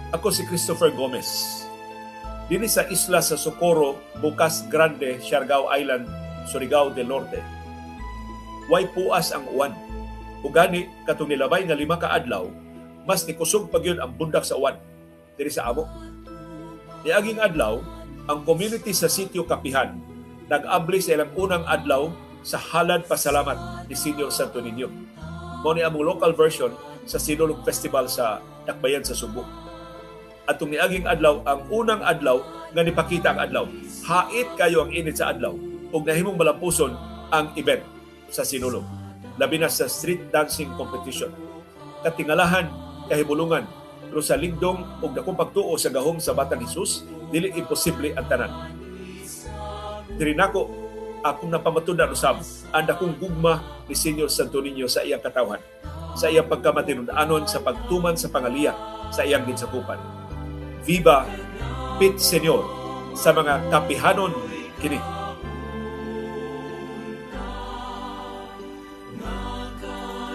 Ako si Christopher Gomez. Dini sa isla sa Socorro, Bocas Grande, Siargao Island, Surigao del Norte. Way puas ang uwan. Ug gani katong nilabay nga 5 ka adlaw, mas nikusog pa gyud ang bundak sa uwan diri sa amo. Niaging adlaw, ang community sa sitio Kapihan nag-abli sa ilang unang adlaw sa halad pasalamat ni Senior Santo Niño. Mao ni among local version sa Sinulog Festival sa Dakbayan sa Subo. Atong niaging adlaw, ang unang adlaw nga nipakita ang adlaw. Hait kayo ang init sa adlaw ug nahimong malampuson ang event sa Sinulog. Labi na sa street dancing competition. Katingalahan, kahibulungan, pero sa ligdong ug dakong pagtuo sa gahom sa Batang Hesus, dili imposible ang tanan. Diri nako akong napamatud-an usab ang dakong gugma ni Senior Santo Niño sa iyang katawhan, sa iyang pagkamatinud-anon sa pagtuman sa pangaliya sa iyang ginsakupan. Viva Pit Senyor sa mga kapihanon kini.